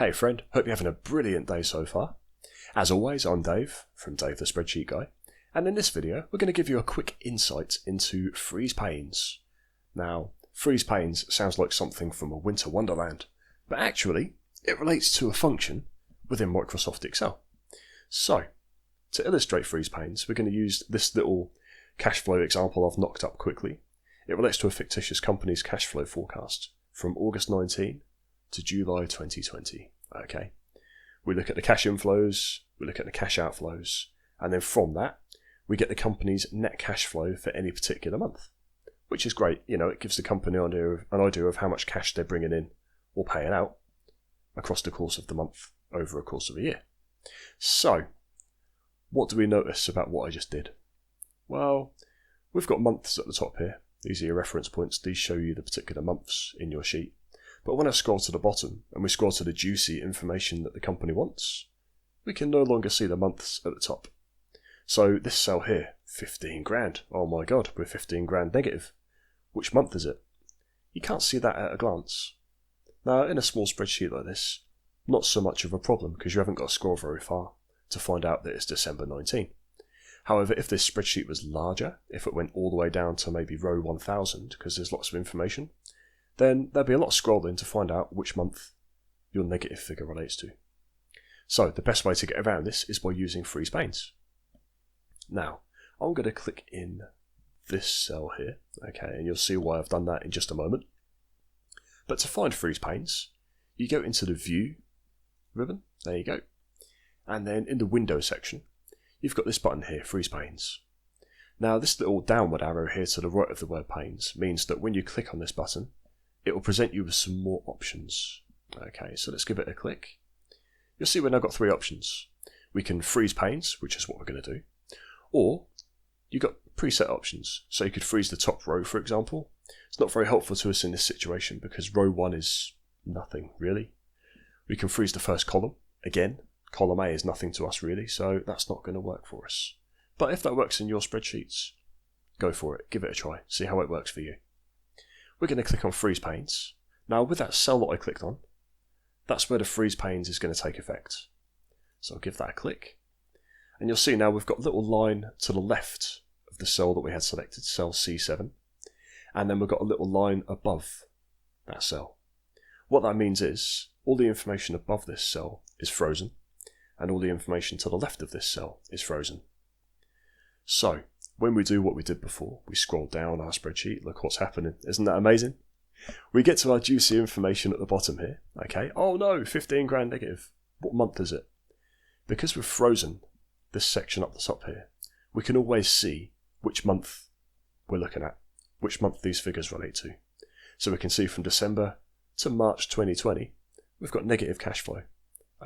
Hey friend, hope you're having a brilliant day so far. As always, I'm Dave from Dave the Spreadsheet Guy, and in this video we're going to give you a quick insight into freeze panes. Now, freeze panes sounds like something from a winter wonderland, but actually it relates to a function within Microsoft Excel. So, to illustrate freeze panes, we're going to use this little cash flow example I've knocked up quickly. It relates to a fictitious company's cash flow forecast from August 19 to July 2020. Okay, we look at the cash inflows, we look at the cash outflows, and then from that we get the company's net cash flow for any particular month, which is great. You know, it gives the company an idea of how much cash they're bringing in or paying out across the course of the month over a course of a year. So, what do we notice about what I just did? Well, we've got months at the top here. These are your reference points. These show you the particular months in your sheet. But when I scroll to the bottom and we scroll to the juicy information that the company wants, we can no longer see the months at the top. So this cell here, 15 grand. Oh my god, we're 15 grand negative. Which month is it? You can't see that at a glance. Now, in a small spreadsheet like this, not so much of a problem because you haven't got to scroll very far to find out that it's December 19. However, if this spreadsheet was larger, if it went all the way down to maybe row 1000, because there's lots of information, then there'd be a lot of scrolling to find out which month your negative figure relates to. So the best way to get around this is by using freeze panes. Now, I'm going to click in this cell here, okay, and you'll see why I've done that in just a moment. But to find freeze panes, you go into the View ribbon, there you go, and then in the Window section, you've got this button here, Freeze Panes. Now, this little downward arrow here to the right of the word panes means that when you click on this button, it will present you with some more options. Okay, so let's give it a click. You'll see we've now got three options. We can freeze panes, which is what we're going to do, or you've got preset options. So you could freeze the top row, for example. It's not very helpful to us in this situation because row 1 is nothing, really. We can freeze the first column. Again, column A is nothing to us, really, so that's not going to work for us. But if that works in your spreadsheets, go for it. Give it a try. See how it works for you. We're going to click on Freeze Panes. Now, with that cell that I clicked on, that's where the Freeze Panes is going to take effect. So I'll give that a click. And you'll see now we've got a little line to the left of the cell that we had selected, cell C7. And then we've got a little line above that cell. What that means is all the information above this cell is frozen, and all the information to the left of this cell is frozen. So, when we do what we did before, we scroll down our spreadsheet, look what's happening. Isn't that amazing? We get to our juicy information at the bottom here. Okay, oh no, 15 grand negative. What month is it? Because we've frozen this section up the top here, we can always see which month we're looking at, which month these figures relate to. So we can see from December to March 2020, we've got negative cash flow.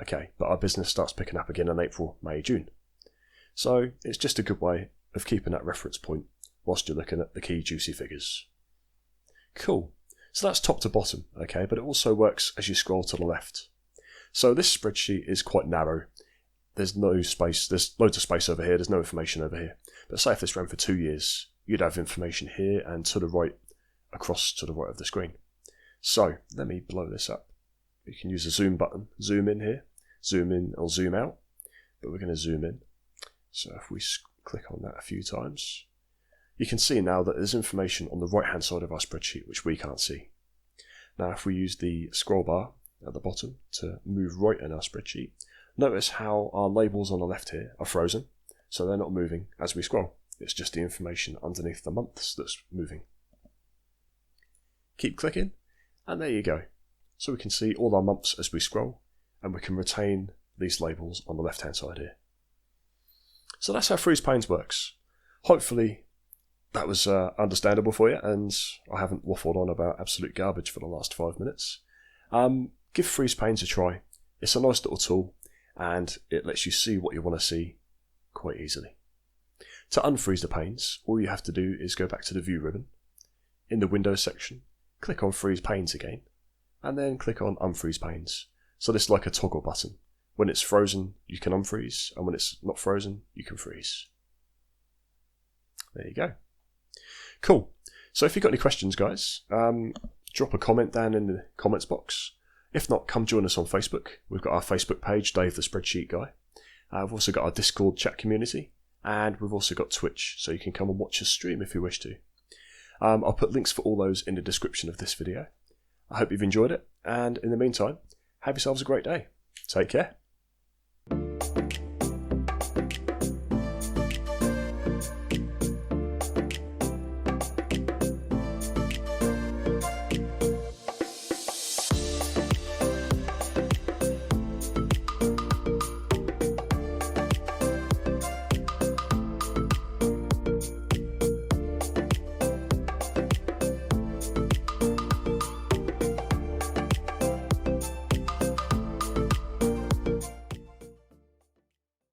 Okay, but our business starts picking up again in April, May, June. So it's just a good way of keeping that reference point whilst you're looking at the key juicy figures. Cool. So that's top to bottom, okay, but it also works as you scroll to the left. So this spreadsheet is quite narrow. There's no space, there's loads of space over here, there's no information over here. But say if this ran for 2 years, you'd have information here and to the right, across to the right of the screen. So let me blow this up. You can use the zoom button, zoom in here, zoom in or zoom out, but we're going to zoom in. So if we click on that a few times, you can see now that there's information on the right hand side of our spreadsheet which we can't see. Now if we use the scroll bar at the bottom to move right in our spreadsheet, notice how our labels on the left here are frozen, so they're not moving as we scroll. It's just the information underneath the months that's moving. Keep clicking, and there you go. So we can see all our months as we scroll, and we can retain these labels on the left hand side here. So that's how Freeze Panes works. Hopefully that was understandable for you, and I haven't waffled on about absolute garbage for the last 5 minutes. Give Freeze Panes a try. It's a nice little tool, and it lets you see what you want to see quite easily. To unfreeze the panes, all you have to do is go back to the View ribbon. In the Windows section, click on Freeze Panes again, and then click on Unfreeze Panes. So this is like a toggle button. When it's frozen, you can unfreeze, and when it's not frozen, you can freeze. There you go. Cool. So if you've got any questions, guys, drop a comment down in the comments box. If not, come join us on Facebook. We've got our Facebook page, Dave the Spreadsheet Guy. We've also got our Discord chat community, and we've also got Twitch, so you can come and watch us stream if you wish to. I'll put links for all those in the description of this video. I hope you've enjoyed it, and in the meantime, have yourselves a great day. Take care.